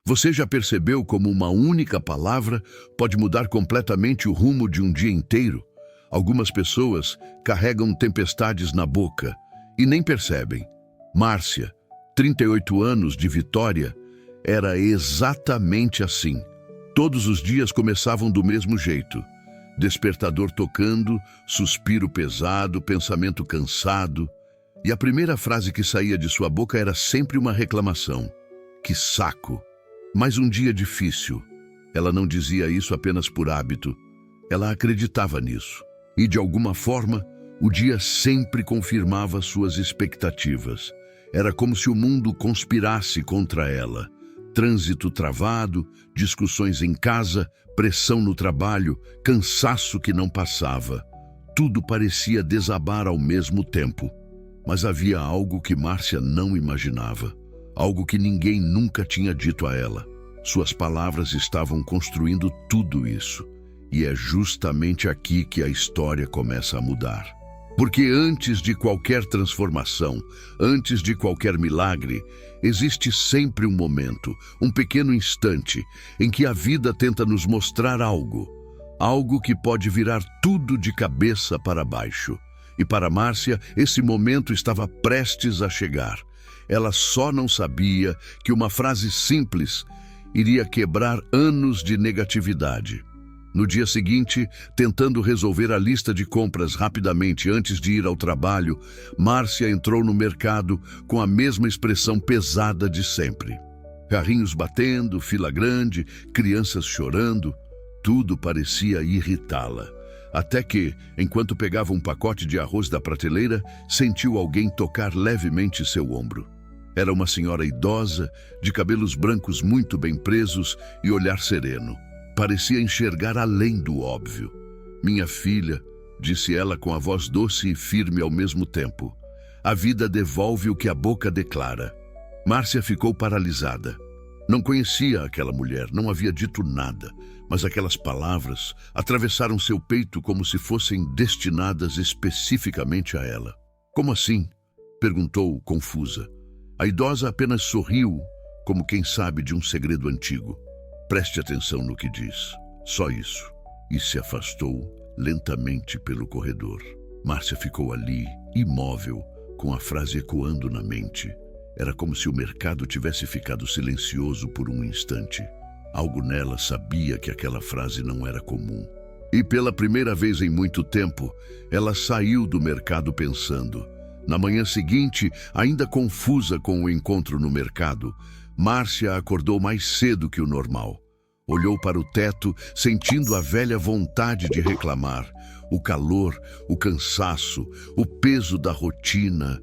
Você já percebeu como uma única palavra pode mudar completamente o rumo de um dia inteiro? Algumas pessoas carregam tempestades na boca e nem percebem. Márcia, 38 anos de Vitória, era exatamente assim. Todos os dias começavam do mesmo jeito. Despertador tocando, suspiro pesado, pensamento cansado. E a primeira frase que saía de sua boca era sempre uma reclamação. Que saco! Mais um dia difícil. Ela não dizia isso apenas por hábito. Ela acreditava nisso. E, de alguma forma, o dia sempre confirmava suas expectativas. Era como se o mundo conspirasse contra ela. Trânsito travado, discussões em casa, pressão no trabalho, cansaço que não passava. Tudo parecia desabar ao mesmo tempo. Mas havia algo que Márcia não imaginava. Algo que ninguém nunca tinha dito a ela. Suas palavras estavam construindo tudo isso. E é justamente aqui que a história começa a mudar. Porque antes de qualquer transformação, antes de qualquer milagre, existe sempre um momento, um pequeno instante, em que a vida tenta nos mostrar algo. Algo que pode virar tudo de cabeça para baixo. E para Márcia, esse momento estava prestes a chegar. Ela só não sabia que uma frase simples iria quebrar anos de negatividade. No dia seguinte, tentando resolver a lista de compras rapidamente antes de ir ao trabalho, Márcia entrou no mercado com a mesma expressão pesada de sempre. Carrinhos batendo, fila grande, crianças chorando, tudo parecia irritá-la. Até que, enquanto pegava um pacote de arroz da prateleira, sentiu alguém tocar levemente seu ombro. Era uma senhora idosa, de cabelos brancos muito bem presos e olhar sereno. Parecia enxergar além do óbvio. "Minha filha", disse ela com a voz doce e firme ao mesmo tempo. "A vida devolve o que a boca declara." Márcia ficou paralisada. Não conhecia aquela mulher, não havia dito nada, mas aquelas palavras atravessaram seu peito como se fossem destinadas especificamente a ela. "Como assim?" perguntou, confusa. A idosa apenas sorriu, como quem sabe de um segredo antigo. "Preste atenção no que diz, só isso." E se afastou lentamente pelo corredor. Márcia ficou ali, imóvel, com a frase ecoando na mente. Era como se o mercado tivesse ficado silencioso por um instante. Algo nela sabia que aquela frase não era comum. E pela primeira vez em muito tempo, ela saiu do mercado pensando. Na manhã seguinte, ainda confusa com o encontro no mercado, Márcia acordou mais cedo que o normal. Olhou para o teto, sentindo a velha vontade de reclamar. O calor, o cansaço, o peso da rotina,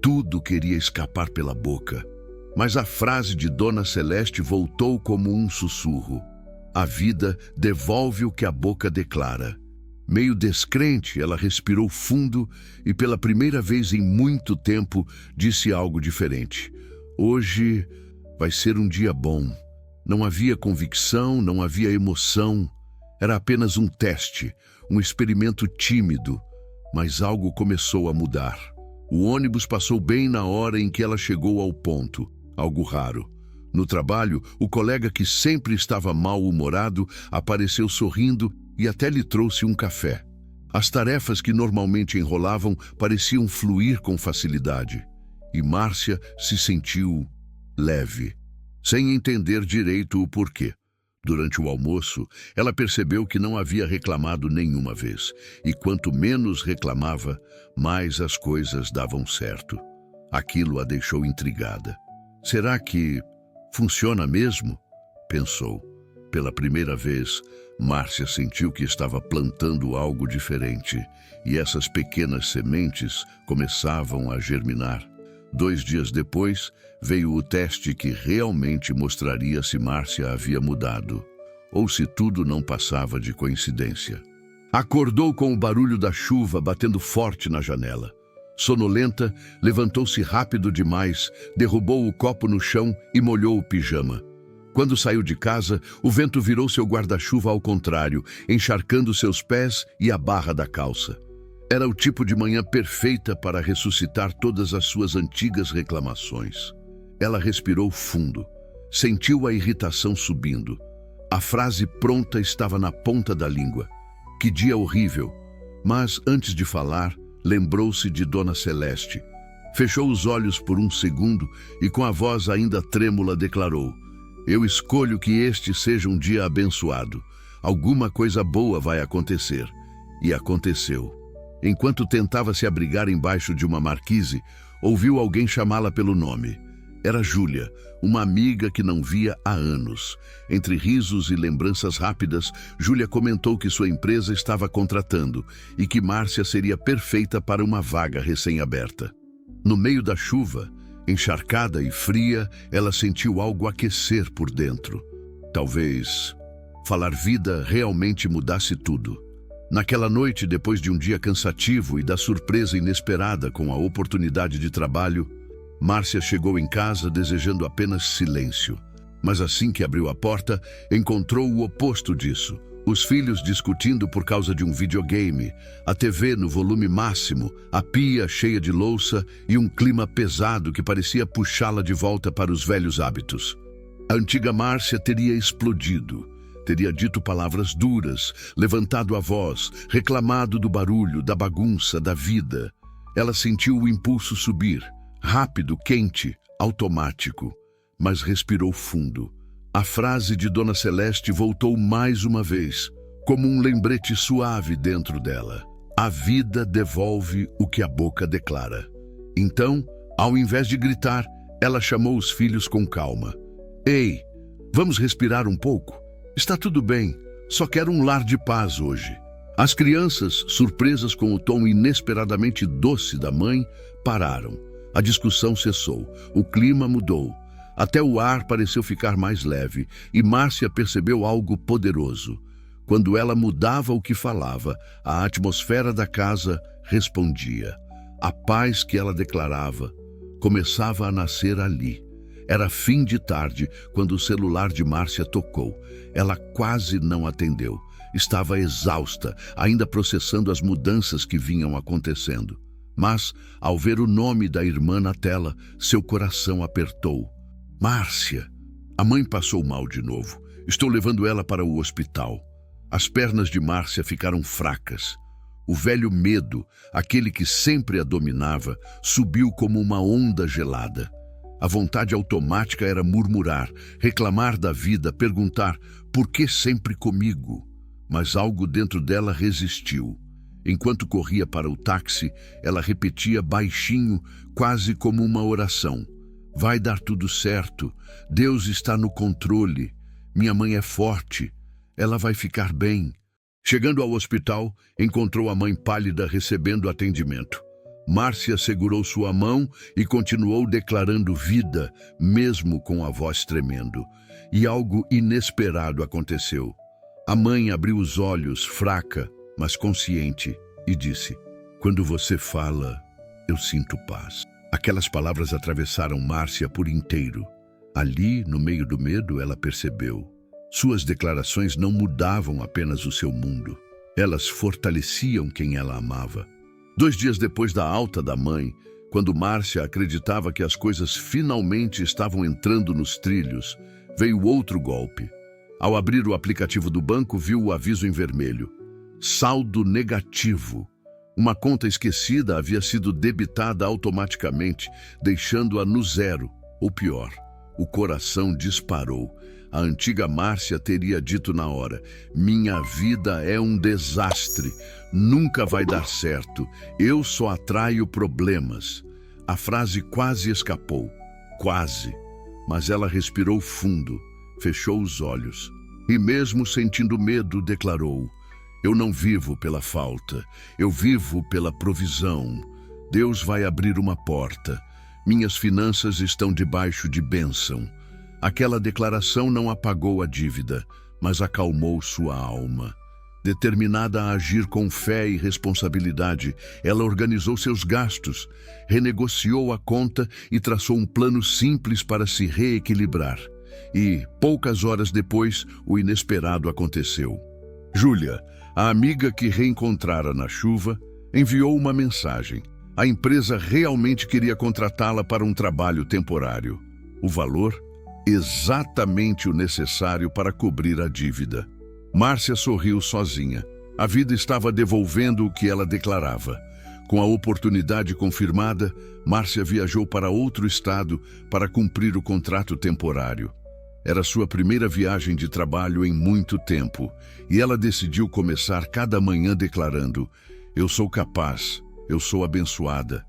tudo queria escapar pela boca. Mas a frase de Dona Celeste voltou como um sussurro. "A vida devolve o que a boca declara." Meio descrente, ela respirou fundo e pela primeira vez em muito tempo disse algo diferente. "Hoje vai ser um dia bom." Não havia convicção, não havia emoção. Era apenas um teste, um experimento tímido. Mas algo começou a mudar. O ônibus passou bem na hora em que ela chegou ao ponto. Algo raro. No trabalho, o colega que sempre estava mal-humorado apareceu sorrindo e até lhe trouxe um café. As tarefas que normalmente enrolavam pareciam fluir com facilidade. E Márcia se sentiu leve, sem entender direito o porquê. Durante o almoço, ela percebeu que não havia reclamado nenhuma vez. E quanto menos reclamava, mais as coisas davam certo. Aquilo a deixou intrigada. "Será que funciona mesmo?" pensou. Pela primeira vez, Márcia sentiu que estava plantando algo diferente, e essas pequenas sementes começavam a germinar. 2 dias depois, veio o teste que realmente mostraria se Márcia havia mudado, ou se tudo não passava de coincidência. Acordou com o barulho da chuva batendo forte na janela. Sonolenta, levantou-se rápido demais, derrubou o copo no chão e molhou o pijama. Quando saiu de casa, o vento virou seu guarda-chuva ao contrário, encharcando seus pés e a barra da calça. Era o tipo de manhã perfeita para ressuscitar todas as suas antigas reclamações. Ela respirou fundo. Sentiu a irritação subindo. A frase pronta estava na ponta da língua. Que dia horrível! Mas, antes de falar, lembrou-se de Dona Celeste. Fechou os olhos por um segundo e, com a voz ainda trêmula, declarou: Eu escolho que este seja um dia abençoado. Alguma coisa boa vai acontecer. E aconteceu. Enquanto tentava se abrigar embaixo de uma marquise, ouviu alguém chamá-la pelo nome. Era Júlia, uma amiga que não via há anos. Entre risos e lembranças rápidas, Júlia comentou que sua empresa estava contratando e que Márcia seria perfeita para uma vaga recém-aberta. No meio da chuva, encharcada e fria, ela sentiu algo aquecer por dentro. Talvez falar vida realmente mudasse tudo. Naquela noite, depois de um dia cansativo e da surpresa inesperada com a oportunidade de trabalho, Márcia chegou em casa desejando apenas silêncio. Mas assim que abriu a porta, encontrou o oposto disso. Os filhos discutindo por causa de um videogame, a TV no volume máximo, a pia cheia de louça e um clima pesado que parecia puxá-la de volta para os velhos hábitos. A antiga Márcia teria explodido. Teria dito palavras duras, levantado a voz, reclamado do barulho, da bagunça, da vida. Ela sentiu o impulso subir. Rápido, quente, automático, mas respirou fundo. A frase de Dona Celeste voltou mais uma vez, como um lembrete suave dentro dela. A vida devolve o que a boca declara. Então, ao invés de gritar, ela chamou os filhos com calma. Ei, vamos respirar um pouco? Está tudo bem, só quero um lar de paz hoje. As crianças, surpresas com o tom inesperadamente doce da mãe, pararam. A discussão cessou, o clima mudou. Até o ar pareceu ficar mais leve e Márcia percebeu algo poderoso. Quando ela mudava o que falava, a atmosfera da casa respondia. A paz que ela declarava começava a nascer ali. Era fim de tarde quando o celular de Márcia tocou. Ela quase não atendeu. Estava exausta, ainda processando as mudanças que vinham acontecendo. Mas, ao ver o nome da irmã na tela, seu coração apertou. Márcia! A mãe passou mal de novo. Estou levando ela para o hospital. As pernas de Márcia ficaram fracas. O velho medo, aquele que sempre a dominava, subiu como uma onda gelada. A vontade automática era murmurar, reclamar da vida, perguntar por que sempre comigo? Mas algo dentro dela resistiu. Enquanto corria para o táxi, ela repetia baixinho, quase como uma oração. Vai dar tudo certo. Deus está no controle. Minha mãe é forte. Ela vai ficar bem. Chegando ao hospital, encontrou a mãe pálida recebendo atendimento. Márcia segurou sua mão e continuou declarando vida, mesmo com a voz tremendo. E algo inesperado aconteceu. A mãe abriu os olhos, fraca, mas consciente, e disse: Quando você fala, eu sinto paz. Aquelas palavras atravessaram Márcia por inteiro. Ali, no meio do medo, ela percebeu. Suas declarações não mudavam apenas o seu mundo. Elas fortaleciam quem ela amava. 2 dias depois da alta da mãe, quando Márcia acreditava que as coisas finalmente estavam entrando nos trilhos, veio outro golpe. Ao abrir o aplicativo do banco, viu o aviso em vermelho. Saldo negativo. Uma conta esquecida havia sido debitada automaticamente, deixando-a no zero. Ou pior, o coração disparou. A antiga Márcia teria dito na hora: minha vida é um desastre, nunca vai dar certo, eu só atraio problemas. A frase quase escapou, quase, mas ela respirou fundo, fechou os olhos e, mesmo sentindo medo, declarou: eu não vivo pela falta, eu vivo pela provisão. Deus vai abrir uma porta, minhas finanças estão debaixo de bênção. Aquela declaração não apagou a dívida, mas acalmou sua alma. Determinada a agir com fé e responsabilidade, ela organizou seus gastos, renegociou a conta e traçou um plano simples para se reequilibrar. E, poucas horas depois, o inesperado aconteceu. Júlia, a amiga que reencontrara na chuva, enviou uma mensagem. A empresa realmente queria contratá-la para um trabalho temporário. O valor? exatamente o necessário para cobrir a dívida. Márcia sorriu sozinha. A vida estava devolvendo o que ela declarava. Com a oportunidade confirmada, Márcia viajou para outro estado para cumprir o contrato temporário. Era sua primeira viagem de trabalho em muito tempo, e ela decidiu começar cada manhã declarando: "Eu sou capaz, eu sou abençoada.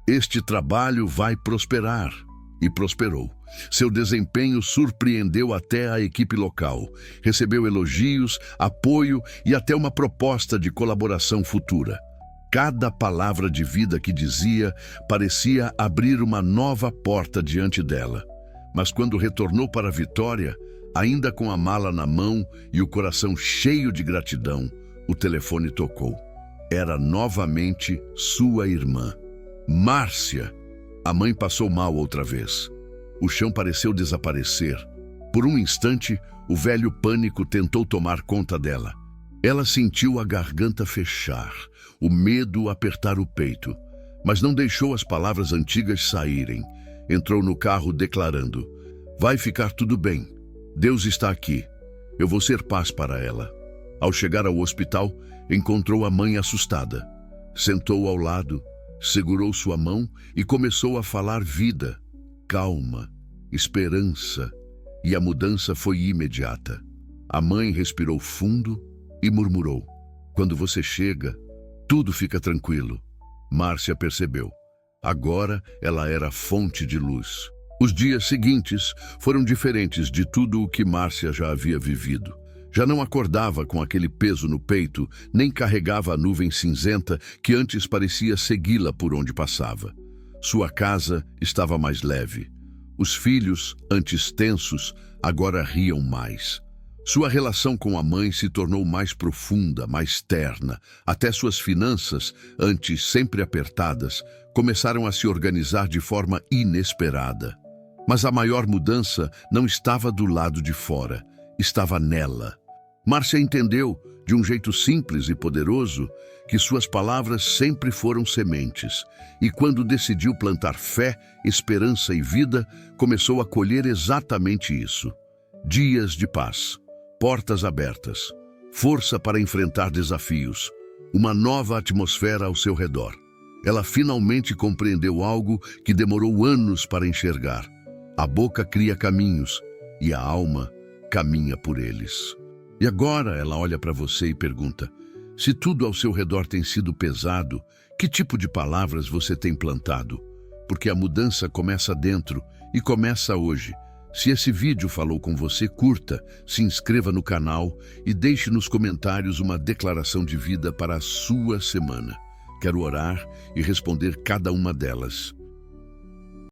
Este trabalho vai prosperar." E prosperou. Seu desempenho surpreendeu até a equipe local. Recebeu elogios, apoio e até uma proposta de colaboração futura. Cada palavra de vida que dizia parecia abrir uma nova porta diante dela. Mas quando retornou para Vitória, ainda com a mala na mão e o coração cheio de gratidão, o telefone tocou. Era novamente sua irmã. Márcia! A mãe passou mal outra vez. O chão pareceu desaparecer. Por um instante, o velho pânico tentou tomar conta dela. Ela sentiu a garganta fechar, o medo apertar o peito, mas não deixou as palavras antigas saírem. Entrou no carro declarando: "Vai ficar tudo bem. Deus está aqui. Eu vou ser paz para ela." Ao chegar ao hospital, encontrou a mãe assustada. Sentou ao lado, segurou sua mão e começou a falar vida, calma, esperança, e a mudança foi imediata. A mãe respirou fundo e murmurou: "Quando você chega, tudo fica tranquilo." Márcia percebeu. Agora ela era fonte de luz. Os dias seguintes foram diferentes de tudo o que Márcia já havia vivido. Já não acordava com aquele peso no peito, nem carregava a nuvem cinzenta que antes parecia segui-la por onde passava. Sua casa estava mais leve. Os filhos, antes tensos, agora riam mais. Sua relação com a mãe se tornou mais profunda, mais terna. Até suas finanças, antes sempre apertadas, começaram a se organizar de forma inesperada. Mas a maior mudança não estava do lado de fora, estava nela. Márcia entendeu, de um jeito simples e poderoso, que suas palavras sempre foram sementes, e quando decidiu plantar fé, esperança e vida, começou a colher exatamente isso. Dias de paz, portas abertas, força para enfrentar desafios, uma nova atmosfera ao seu redor. Ela finalmente compreendeu algo que demorou anos para enxergar. A boca cria caminhos e a alma caminha por eles. E agora ela olha para você e pergunta: se tudo ao seu redor tem sido pesado, que tipo de palavras você tem plantado? Porque a mudança começa dentro e começa hoje. Se esse vídeo falou com você, curta, se inscreva no canal e deixe nos comentários uma declaração de vida para a sua semana. Quero orar e responder cada uma delas.